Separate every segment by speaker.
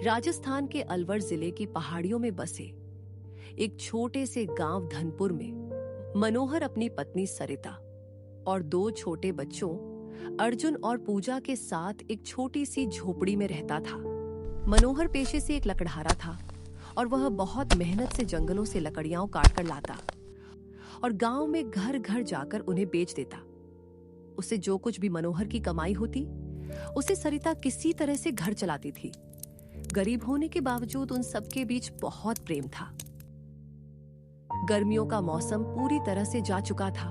Speaker 1: राजस्थान के अलवर जिले की पहाड़ियों में बसे एक छोटे से गांव धनपुर में मनोहर अपनी पत्नी सरिता और 2 छोटे बच्चों अर्जुन और पूजा के साथ एक छोटी सी झोपड़ी में रहता था। मनोहर पेशे से एक लकड़हारा था और वह बहुत मेहनत से जंगलों से लकड़ियां काट कर लाता और गांव में घर घर जाकर उन्हें बेच देता। उसे जो कुछ भी मनोहर की कमाई होती उसे सरिता किसी तरह से घर चलाती थी। गरीब होने के बावजूद उन सबके बीच बहुत प्रेम था। गर्मियों का मौसम पूरी तरह से जा चुका था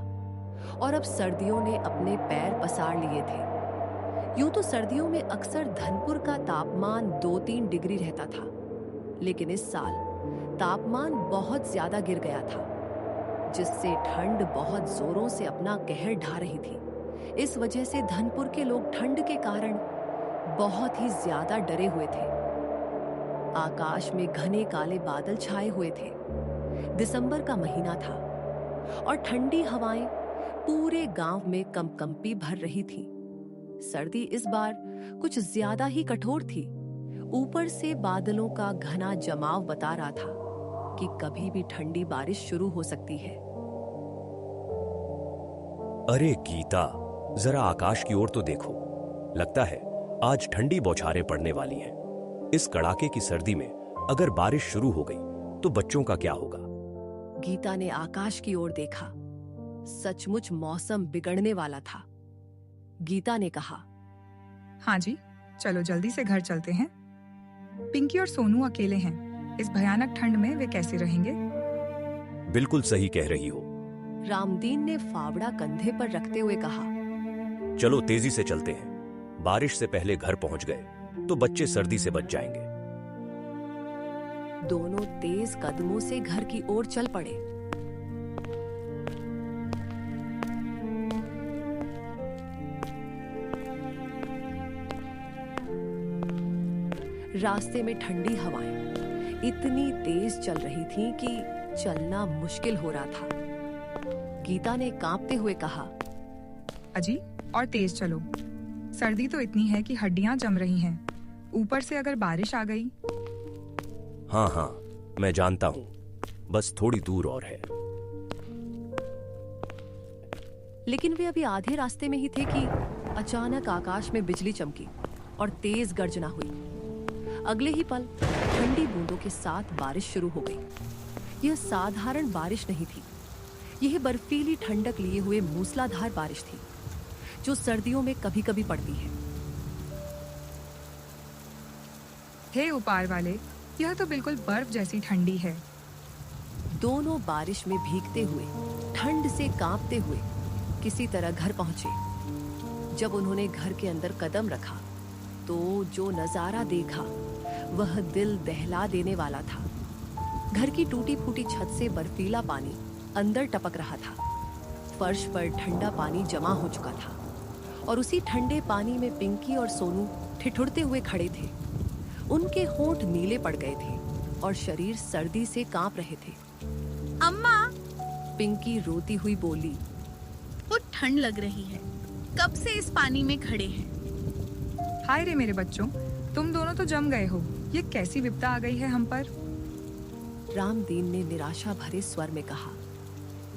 Speaker 1: और अब सर्दियों ने अपने पैर पसार लिए थे। यूं तो सर्दियों में अक्सर धनपुर का तापमान 2-3 डिग्री रहता था, लेकिन इस साल तापमान बहुत ज्यादा गिर गया था, जिससे ठंड बहुत जोरों से अपना कहर ढा रही थी। इस वजह से धनपुर के लोग ठंड के कारण बहुत ही ज्यादा डरे हुए थे। आकाश में घने काले बादल छाए हुए थे। दिसंबर का महीना था और ठंडी हवाएं पूरे गांव में कंपकंपी भर रही थी। सर्दी इस बार कुछ ज्यादा ही कठोर थी। ऊपर से बादलों का घना जमाव बता रहा था कि कभी भी ठंडी बारिश शुरू हो सकती है।
Speaker 2: अरे गीता, जरा आकाश की ओर तो देखो। लगता है आज ठंडी बौछारें पड़ने वाली हैं। इस कड़ाके की सर्दी में अगर बारिश शुरू हो गई तो बच्चों का क्या होगा?
Speaker 1: गीता ने आकाश की ओर देखा। सचमुच मौसम बिगड़ने वाला था। गीता ने कहा,
Speaker 3: हाँ जी, चलो जल्दी से घर चलते हैं। पिंकी और सोनू अकेले हैं। इस भयानक ठंड में वे कैसे रहेंगे?
Speaker 2: बिल्कुल सही कह रही हो।
Speaker 1: रामदीन ने फावड़ा कंधे पर रखते हुए कहा,
Speaker 2: चलो तेजी से चलते हैं। बारिश से पहले घर पहुंच गए तो बच्चे सर्दी से बच जाएंगे।
Speaker 1: दोनों तेज कदमों से घर की ओर चल पड़े। रास्ते में ठंडी हवाएं इतनी तेज चल रही थीं कि चलना मुश्किल हो रहा था। गीता ने कांपते हुए कहा,
Speaker 3: अजी और तेज चलो। सर्दी तो इतनी है कि हड्डियां जम रही हैं। ऊपर से अगर बारिश आ गई।
Speaker 2: हाँ, मैं जानता हूँ। बस थोड़ी दूर और है।
Speaker 1: लेकिन वे अभी आधे रास्ते में ही थे कि अचानक आकाश में बिजली चमकी और तेज गर्जना हुई। अगले ही पल ठंडी बूंदों के साथ बारिश शुरू हो गई। यह साधारण बारिश नहीं थी। यह बर्फीली ठंडक लिए हुए मूसलाधार बारिश थी, जो सर्दियों में कभी कभी पड़ती है।
Speaker 3: हे ऊपर वाले, यह तो बिल्कुल बर्फ जैसी ठंडी है।
Speaker 1: दोनों बारिश में भीगते हुए, ठंड से कांपते हुए किसी तरह घर पहुंचे। जब उन्होंने घर के अंदर कदम रखा तो जो नजारा देखा वह दिल दहला देने वाला था। घर की टूटी फूटी छत से बर्फीला पानी अंदर टपक रहा था। फर्श पर ठंडा पानी जमा हो चुका था और उसी ठंडे पानी में पिंकी और सोनू ठिठुरते हुए खड़े थे। उनके होंठ नीले पड़ गए थे और शरीर सर्दी से कांप रहे थे।
Speaker 4: अम्मा,
Speaker 1: पिंकी रोती हुई बोली,
Speaker 4: बहुत ठंड लग रही है। कब से इस पानी में खड़े हैं?
Speaker 3: हाय रे मेरे बच्चों, तुम दोनों तो जम गए हो। ये कैसी विपदा आ गई है हम पर?
Speaker 1: रामदीन ने निराशा भरे स्वर में कहा,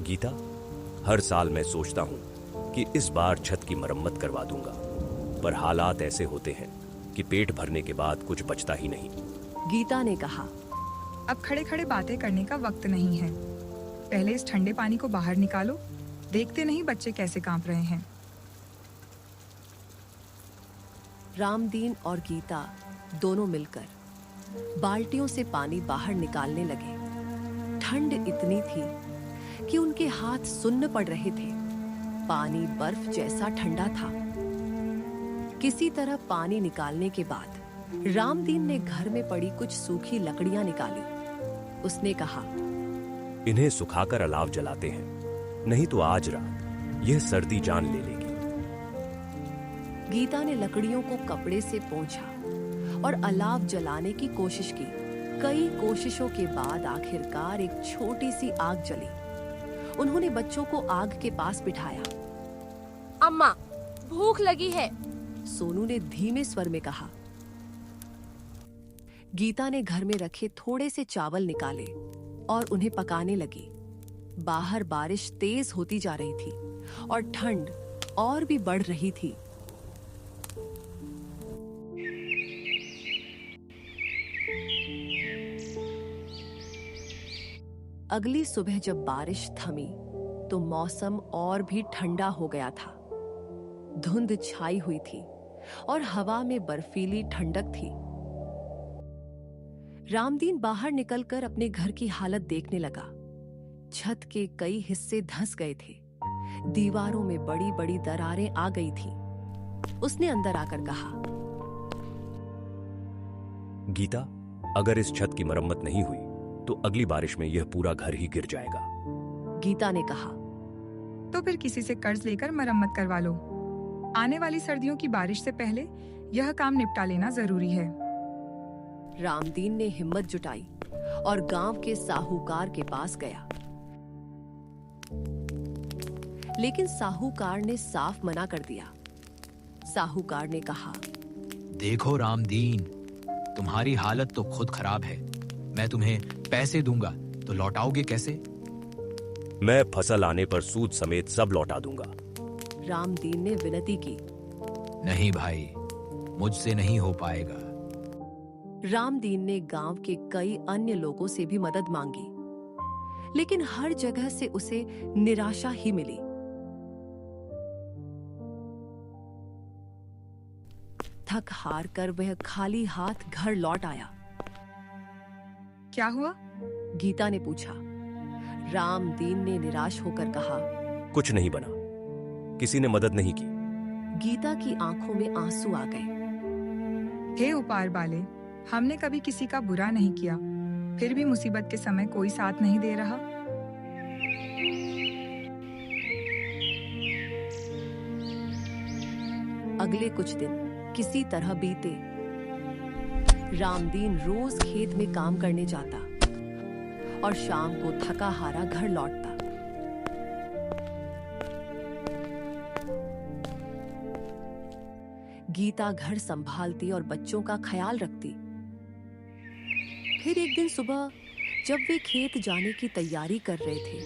Speaker 2: गीता, हर साल मैं सोचता हूँ कि इस बार छत की मरम्मत करवा दूंगा, पर हालात ऐसे होते हैं कि पेट भरने के बाद कुछ बचता ही नहीं।
Speaker 1: गीता ने कहा,
Speaker 3: अब खड़े खड़े बातें करने का वक्त नहीं है। पहले इस ठंडे पानी को बाहर निकालो। देखते नहीं बच्चे कैसे कांप रहे हैं।
Speaker 1: रामदीन और गीता दोनों मिलकर बाल्टियों से पानी बाहर निकालने लगे। ठंड इतनी थी कि उनके हाथ सुन्न पड़ रहे थे। पानी बर्फ जैसा ठंडा था। किसी तरह पानी निकालने के बाद रामदीन ने घर में पड़ी कुछ सूखी लकड़ियां निकाली। उसने कहा,
Speaker 2: इन्हें सुखाकर अलाव जलाते हैं, नहीं तो आज रात यह सर्दी जान ले लेगी।
Speaker 1: गीता ने लकड़ियों को कपड़े से पोंछा और अलाव जलाने की कोशिश की। कई कोशिशों के बाद आखिरकार एक छोटी सी आग जली। उन्होंने बच्चों को आग के पास बिठाया।
Speaker 4: अम्मा, भूख लगी है।
Speaker 1: सोनू ने धीमे स्वर में कहा। गीता ने घर में रखे थोड़े से चावल निकाले और उन्हें पकाने लगी। बाहर बारिश तेज होती जा रही थी और ठंड और भी बढ़ रही थी। अगली सुबह जब बारिश थमी तो मौसम और भी ठंडा हो गया था। धुंध छाई हुई थी और हवा में बर्फीली ठंडक थी। रामदीन बाहर निकलकर अपने घर की हालत देखने लगा। छत के कई हिस्से धंस गए थे। दीवारों में बड़ी बड़ी दरारें आ गई थीं। उसने अंदर आकर कहा,
Speaker 2: गीता, अगर इस छत की मरम्मत नहीं हुई तो अगली बारिश में यह पूरा घर ही गिर जाएगा।
Speaker 1: गीता ने कहा,
Speaker 3: तो फिर किसी से कर्ज लेकर मरम्मत करवा लो। आने वाली सर्दियों की बारिश से पहले यह काम निपटा लेना जरूरी है।
Speaker 1: रामदीन ने हिम्मत जुटाई और गांव के साहूकार के पास गया, लेकिन साहूकार ने साफ मना कर दिया। साहूकार ने कहा,
Speaker 5: देखो रामदीन, तुम्हारी हालत तो खुद खराब है। मैं तुम्हें पैसे दूंगा तो लौटाओगे कैसे?
Speaker 2: मैं फसल आने पर सूद समेत सब लौटा दूंगा।
Speaker 1: रामदीन ने विनती की।
Speaker 5: नहीं भाई, मुझसे नहीं हो पाएगा।
Speaker 1: रामदीन ने गांव के कई अन्य लोगों से भी मदद मांगी, लेकिन हर जगह से उसे निराशा ही मिली। थक हार कर वह खाली हाथ घर लौट आया।
Speaker 3: क्या हुआ?
Speaker 1: गीता ने पूछा। रामदीन ने निराश होकर कहा,
Speaker 2: कुछ नहीं बना, किसी ने मदद नहीं की।
Speaker 1: गीता की आंखों में आंसू आ गए।
Speaker 3: हे उपार वाले, हमने कभी किसी का बुरा नहीं किया, फिर भी मुसीबत के समय कोई साथ नहीं दे रहा।
Speaker 1: अगले कुछ दिन किसी तरह बीते। रामदीन रोज खेत में काम करने जाता और शाम को थका हारा घर लौटता। गीता घर संभालती और बच्चों का ख्याल रखती। फिर एक दिन सुबह जब वे खेत जाने की तैयारी कर रहे थे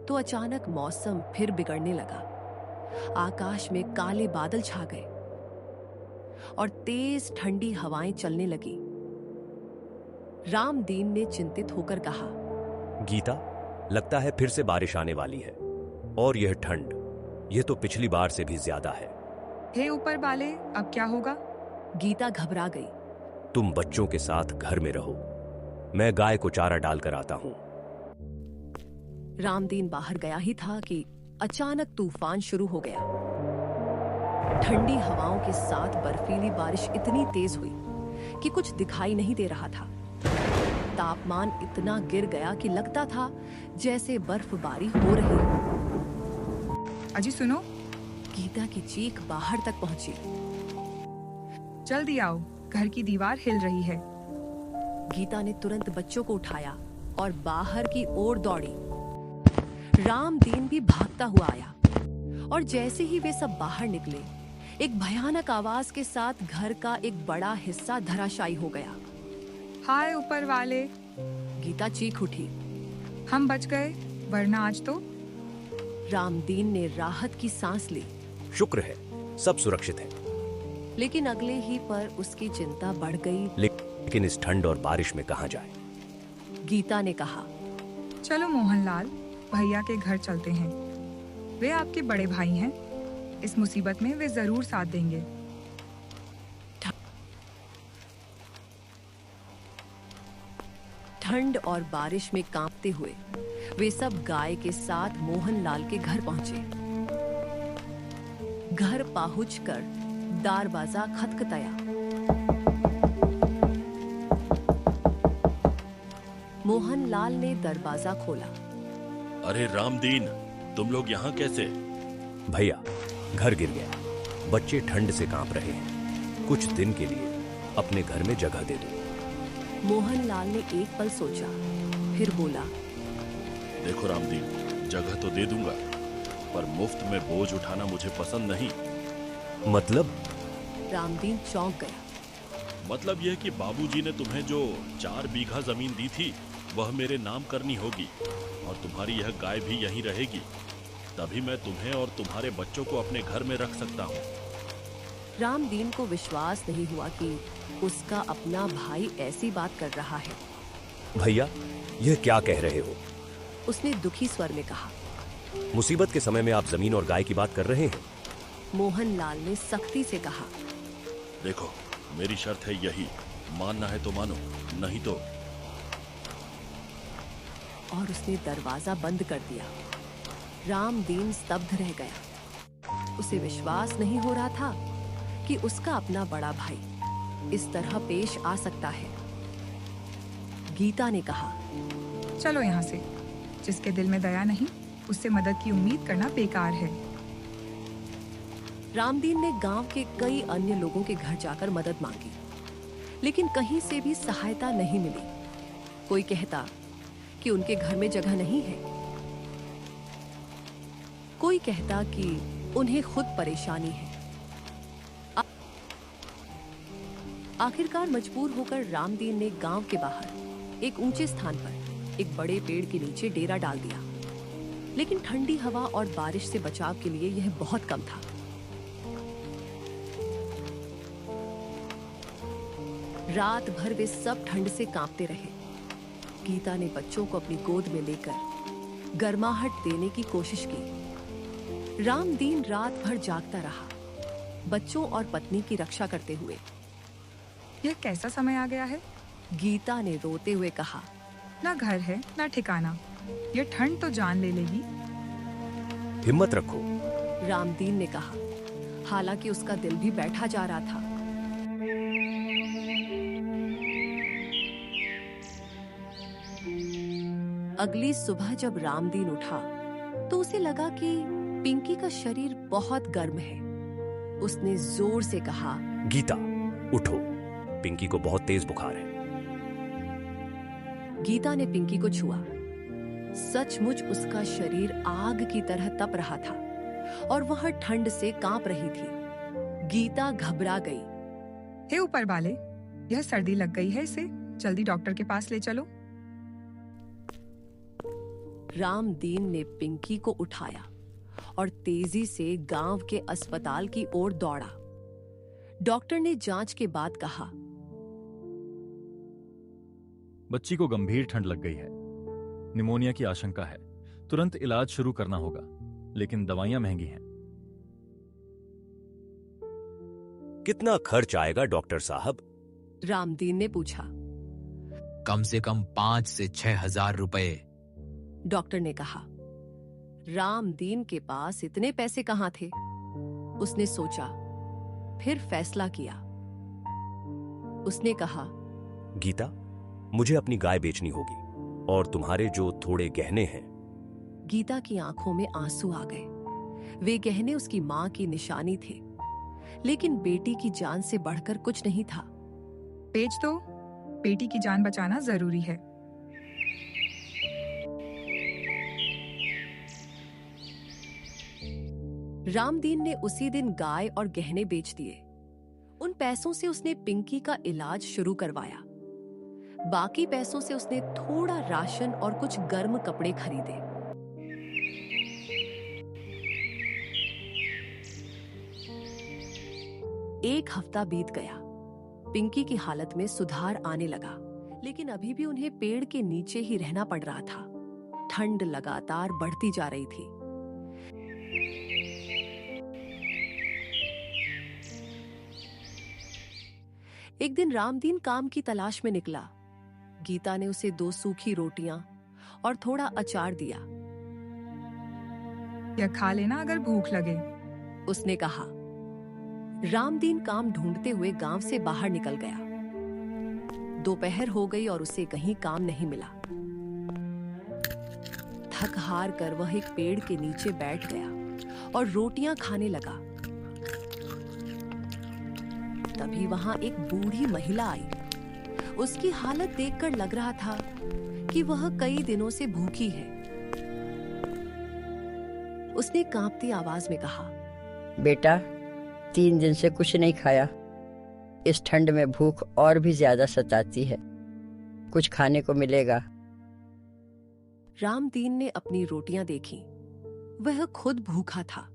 Speaker 1: तो अचानक मौसम फिर बिगड़ने लगा। आकाश में काले बादल छा गए और तेज ठंडी हवाएं चलने लगी। रामदीन ने चिंतित होकर कहा,
Speaker 2: गीता, लगता है फिर से बारिश आने वाली है, और यह ठंड, यह तो पिछली बार से भी ज्यादा है।
Speaker 3: हे ऊपर वाले, अब क्या होगा?
Speaker 1: गीता घबरा गई।
Speaker 2: तुम बच्चों के साथ घर में रहो, मैं गाय को चारा डालकर आता हूं।
Speaker 1: रामदीन बाहर गया ही था कि अचानक तूफान शुरू हो गया। ठंडी हवाओं के साथ बर्फीली बारिश इतनी तेज हुई कि कुछ दिखाई नहीं दे रहा था। तापमान इतना गिर गया कि लगता था जैसे बर्फबारी हो रही हो।
Speaker 3: अजी सुनो,
Speaker 1: गीता की चीख बाहर तक पहुंची।
Speaker 3: जल्दी आओ, घर की दीवार हिल रही है।
Speaker 1: गीता ने तुरंत बच्चों को उठाया और बाहर की ओर दौड़ी। रामदीन भी भागता हुआ आया और जैसे ही वे सब बाहर निकले, एक भयानक आवाज के साथ घर का एक बड़ा हिस्सा धराशायी हो गया।
Speaker 3: हाय ऊपर वाले,
Speaker 1: गीता चीख उठी।
Speaker 3: हम बच गए, वरना आज तो।
Speaker 1: रामदीन ने राहत की सांस ली।
Speaker 2: शुक्र है, सब सुरक्षित है।
Speaker 1: लेकिन अगले ही पर उसकी चिंता बढ़ गई।
Speaker 2: लेकिन इस ठंड और बारिश में कहां जाए?
Speaker 1: गीता ने कहा,
Speaker 3: चलो मोहनलाल, भैया के घर चलते हैं। वे आपके बड़े भाई हैं। इस मुसीबत में वे जरूर साथ देंगे।
Speaker 1: ठंड और बारिश में कांपते हुए वे सब गाय के साथ मोहनलाल के घर पहुंचे। घर पहुंचकर दरवाजा खटखटाया। मोहनलाल ने दरवाजा खोला।
Speaker 6: अरे रामदीन, तुम लोग यहाँ कैसे?
Speaker 2: भैया, घर गिर गया। बच्चे ठंड से कांप रहे हैं। कुछ दिन के लिए अपने घर में जगह दे दो।
Speaker 1: मोहनलाल ने एक पल सोचा, फिर बोला,
Speaker 6: देखो रामदीन, जगह तो दे दूंगा, पर मुफ्त में बोझ उठाना मुझे पसंद नहीं।
Speaker 2: मतलब?
Speaker 1: रामदीन चौंक गया।
Speaker 6: मतलब यह कि बाबूजी ने तुम्हें जो 4 बीघा जमीन दी थी वह मेरे नाम करनी होगी और तुम्हारी यह गाय भी यहीं रहेगी। तभी मैं तुम्हें और तुम्हारे बच्चों को अपने घर में रख सकता हूँ।
Speaker 1: रामदीन को विश्वास नहीं हुआ कि उसका अपना भाई ऐसी बात कर रहा है।
Speaker 2: भैया, यह क्या कह रहे हो?
Speaker 1: उसने दुखी स्वर में कहा।
Speaker 2: मुसीबत के समय में आप जमीन और गाय की बात कर रहे हैं?
Speaker 1: मोहनलाल ने सख्ती से कहा।
Speaker 6: देखो, मेरी शर्त है यही, मानना है तो मानो, नहीं तो।
Speaker 1: और उसने दरवाजा बंद कर दिया। रामदीन स्तब्ध रह गया। उसे विश्वास नहीं हो रहा था कि उसका अपना बड़ा भाई इस तरह पेश आ सकता है। गीता ने कहा,
Speaker 3: चलो यहाँ से। जिसके दिल में दया नहीं, उससे मदद की उम्मीद करना बेकार है।
Speaker 1: रामदीन ने गांव के कई अन्य लोगों के घर जाकर मदद मांगी, लेकिन कहीं से भी सहायता नहीं मिली। कोई कहता कि उनके घर में जगह नहीं है, कोई कहता कि उन्हें खुद परेशानी है। आखिरकार मजबूर होकर रामदीन ने गांव के बाहर एक ऊंचे स्थान पर एक बड़े पेड़ के नीचे डेरा डाल दिया। लेकिन ठंडी हवा और बारिश से बचाव के लिए यह बहुत कम था। रात भर वे सब ठंड से कांपते रहे। गीता ने बच्चों को अपनी गोद में लेकर गर्माहट देने की कोशिश की। रामदीन रात भर जागता रहा, बच्चों और पत्नी की रक्षा करते हुए।
Speaker 3: यह कैसा समय आ गया है?
Speaker 1: गीता ने रोते हुए कहा।
Speaker 3: ना घर है ना ठिकाना, यह ठंड तो जान ले लेगी।
Speaker 2: हिम्मत रखो,
Speaker 1: रामदीन ने कहा, हालांकि उसका दिल भी बैठा जा रहा था। अगली सुबह जब रामदीन उठा तो उसे लगा कि पिंकी का शरीर बहुत गर्म है। उसने जोर से कहा,
Speaker 2: गीता उठो, पिंकी को बहुत तेज बुखार है।
Speaker 1: गीता ने पिंकी को छुआ। सचमुच उसका शरीर आग की तरह तप रहा था और वह ठंड से कांप रही थी। गीता घबरा गई।
Speaker 3: हे ऊपर वाले, यह सर्दी लग गई है इसे, जल्दी डॉक्टर के पास ले चलो।
Speaker 1: रामदीन ने पिंकी को उठाया और तेजी से गांव के अस्पताल की ओर दौड़ा। डॉक्टर ने जांच के बाद कहा,
Speaker 7: बच्ची को गंभीर ठंड लग गई है, निमोनिया की आशंका है। तुरंत इलाज शुरू करना होगा, लेकिन दवाइयां महंगी हैं।
Speaker 2: कितना खर्च आएगा डॉक्टर साहब?
Speaker 1: रामदीन ने पूछा।
Speaker 5: कम से कम 5 से 6 हजार रुपए।
Speaker 1: डॉक्टर ने कहा। रामदीन के पास इतने पैसे कहां थे? उसने सोचा, फिर फैसला किया। उसने कहा,
Speaker 2: गीता, मुझे अपनी गाय बेचनी होगी और तुम्हारे जो थोड़े गहने हैं।
Speaker 1: गीता की आंखों में आंसू आ गए। वे गहने उसकी मां की निशानी थे, लेकिन बेटी की जान से बढ़कर कुछ नहीं था।
Speaker 3: बेच दो, बेटी की जान बचाना जरूरी है।
Speaker 1: रामदीन ने उसी दिन गाय और गहने बेच दिए। उन पैसों से उसने पिंकी का इलाज शुरू करवाया। बाकी पैसों से उसने थोड़ा राशन और कुछ गर्म कपड़े खरीदे। एक हफ्ता बीत गया। पिंकी की हालत में सुधार आने लगा, लेकिन अभी भी उन्हें पेड़ के नीचे ही रहना पड़ रहा था। ठंड लगातार बढ़ती जा रही थी। एक दिन रामदीन काम की तलाश में निकला। गीता ने उसे 2 सूखी रोटियां और थोड़ा अचार दिया।
Speaker 3: यह खा लेना अगर भूख लगे,
Speaker 1: उसने कहा। रामदीन काम ढूंढते हुए गांव से बाहर निकल गया। दोपहर हो गई और उसे कहीं काम नहीं मिला। थक हार कर वह एक पेड़ के नीचे बैठ गया और रोटियां खाने लगा। तभी वहां एक बूढ़ी महिला आई। उसकी हालत देखकर लग रहा था कि वह कई दिनों से भूखी है। उसने कांपती आवाज में कहा,
Speaker 8: बेटा, 3 दिन से कुछ नहीं खाया। इस ठंड में भूख और भी ज्यादा सताती है। कुछ खाने को मिलेगा?
Speaker 1: रामदीन ने अपनी रोटियां देखी। वह खुद भूखा था,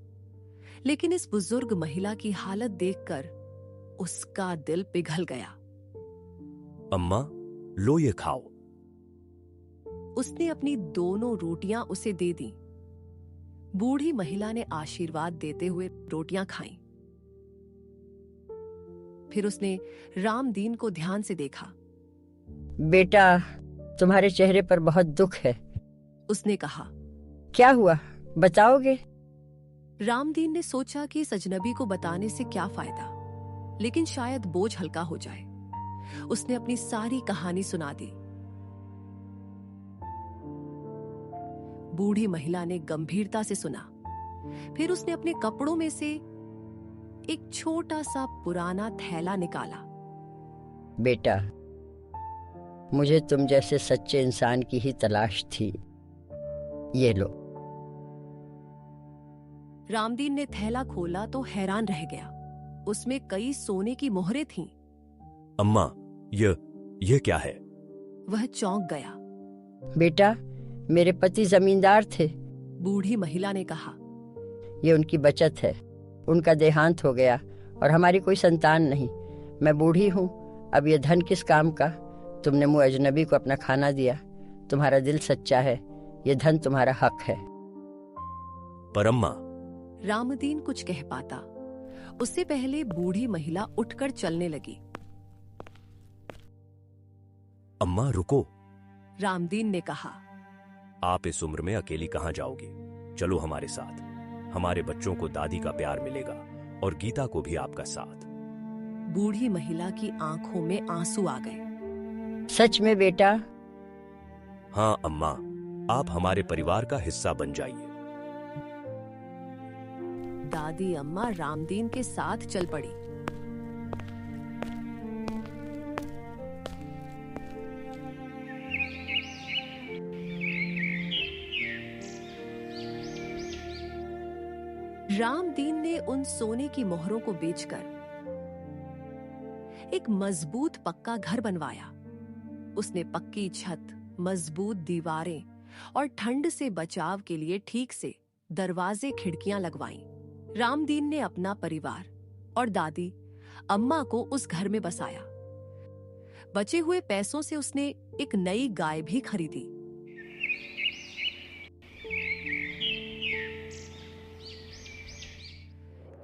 Speaker 1: लेकिन इस बुजुर्ग महिला की हालत देखकर उसका दिल पिघल गया।
Speaker 2: अम्मा, लो ये खाओ।
Speaker 1: उसने अपनी दोनों रोटियां उसे दे दी। बूढ़ी महिला ने आशीर्वाद देते हुए रोटियां खाईं। फिर उसने रामदीन को ध्यान से देखा।
Speaker 8: बेटा, तुम्हारे चेहरे पर बहुत दुख है।
Speaker 1: उसने कहा।
Speaker 8: क्या हुआ, बताओगे?
Speaker 1: रामदीन ने सोचा कि इस अजनबी को बताने से क्या फायदा, लेकिन शायद बोझ हल्का हो जाए। उसने अपनी सारी कहानी सुना दी। बूढ़ी महिला ने गंभीरता से सुना। फिर उसने अपने कपड़ों में से एक छोटा सा पुराना थैला निकाला।
Speaker 8: बेटा, मुझे तुम जैसे सच्चे इंसान की ही तलाश थी। ये लो।
Speaker 1: रामदीन ने थैला खोला तो हैरान रह गया। उसमें कई सोने की मोहरें थीं।
Speaker 2: अम्मा, ये क्या है?
Speaker 1: वह चौंक गया।
Speaker 8: बेटा, मेरे पति जमींदार थे।
Speaker 1: बूढ़ी महिला ने कहा।
Speaker 8: ये उनकी बचत है। उनका देहांत हो गया और हमारी कोई संतान नहीं। मैं बूढ़ी हूँ, अब ये धन किस काम का? तुमने मुझ अजनबी को अपना खाना दिया। तुम्हारा दिल सच्चा है। ये धन तुम्हारा हक है।
Speaker 2: पर अम्मा।
Speaker 1: रामदीन कुछ कह पाता, उससे पहले बूढ़ी महिला उठकर चलने लगी।
Speaker 2: अम्मा रुको।
Speaker 1: रामदीन ने कहा।
Speaker 2: आप इस उम्र में अकेली कहां जाओगी? चलो हमारे साथ। हमारे बच्चों को दादी का प्यार मिलेगा और गीता को भी आपका साथ।
Speaker 1: बूढ़ी महिला की आंखों में आंसू आ गए।
Speaker 8: सच में बेटा?
Speaker 2: हाँ अम्मा, आप हमारे परिवार का हिस्सा बन जाइए।
Speaker 1: दादी अम्मा रामदीन के साथ चल पड़ी। रामदीन ने उन सोने की मोहरों को बेचकर एक मजबूत पक्का घर बनवाया। उसने पक्की छत, मजबूत दीवारें और ठंड से बचाव के लिए ठीक से दरवाजे खिड़कियां लगवाईं। रामदीन ने अपना परिवार और दादी अम्मा को उस घर में बसाया। बचे हुए पैसों से उसने एक नई गाय भी खरीदी।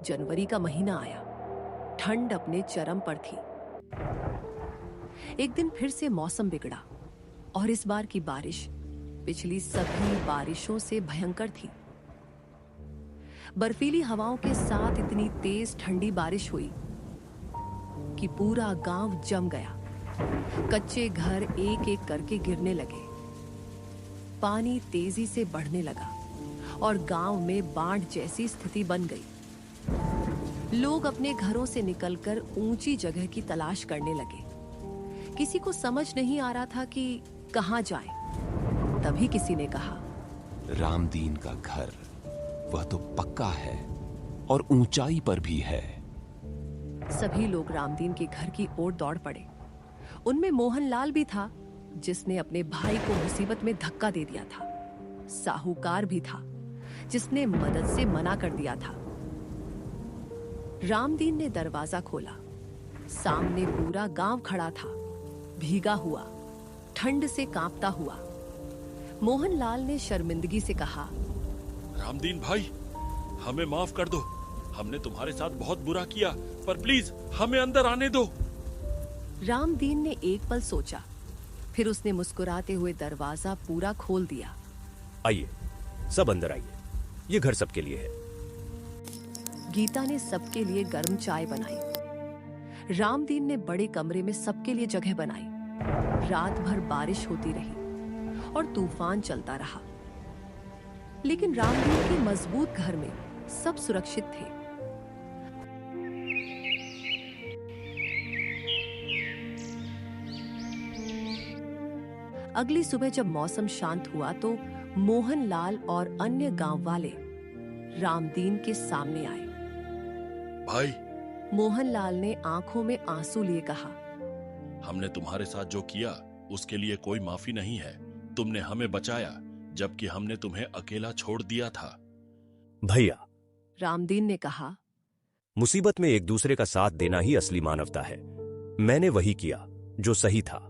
Speaker 1: जनवरी का महीना आया। ठंड अपने चरम पर थी। एक दिन फिर से मौसम बिगड़ा और इस बार की बारिश पिछली सभी बारिशों से भयंकर थी। बर्फीली हवाओं के साथ इतनी तेज ठंडी बारिश हुई कि पूरा गांव जम गया। कच्चे घर एक एक करके गिरने लगे। पानी तेजी से बढ़ने लगा और गांव में बाढ़ जैसी स्थिति बन गई। लोग अपने घरों से निकलकर ऊंची जगह की तलाश करने लगे। किसी को समझ नहीं आ रहा था कि कहां जाए। तभी किसी ने कहा,
Speaker 9: रामदीन का घर, वह तो पक्का है और ऊंचाई पर भी है।
Speaker 1: सभी लोग रामदीन के घर की ओर दौड़ पड़े। उनमें मोहनलाल भी था, जिसने अपने भाई को मुसीबत में धक्का दे दिया था। साहूकार भी था, जिसने मदद से मना कर दिया था। रामदीन ने दरवाजा खोला। सामने पूरा गांव खड़ा था, भीगा हुआ, ठंड से कांपता हुआ। मोहनलाल ने शर्मिंदगी से कहा,
Speaker 6: रामदीन भाई, हमें माफ कर दो। हमने तुम्हारे साथ बहुत बुरा किया, पर प्लीज हमें अंदर आने दो।
Speaker 1: रामदीन ने एक पल सोचा, फिर उसने मुस्कुराते हुए दरवाजा पूरा खोल दिया।
Speaker 2: आइए, सब अंदर आइए। ये घर सबके लिए है।
Speaker 1: गीता ने सबके लिए गर्म चाय बनाई। रामदीन ने बड़े कमरे में सबके लिए जगह बनाई। रात भर बारिश होती रही और तूफान चलता रहा, लेकिन रामदीन के मजबूत घर में सब सुरक्षित थे। अगली सुबह जब मौसम शांत हुआ तो मोहनलाल और अन्य गांव वाले रामदीन के सामने आए।
Speaker 6: भाई,
Speaker 1: मोहनलाल ने आंखों में आंसू लिए कहा,
Speaker 6: हमने तुम्हारे साथ जो किया उसके लिए कोई माफी नहीं है। तुमने हमें बचाया जबकि हमने तुम्हें अकेला छोड़ दिया था।
Speaker 2: भैया,
Speaker 1: रामदीन ने कहा,
Speaker 2: मुसीबत में एक दूसरे का साथ देना ही असली मानवता है। मैंने वही किया जो सही था।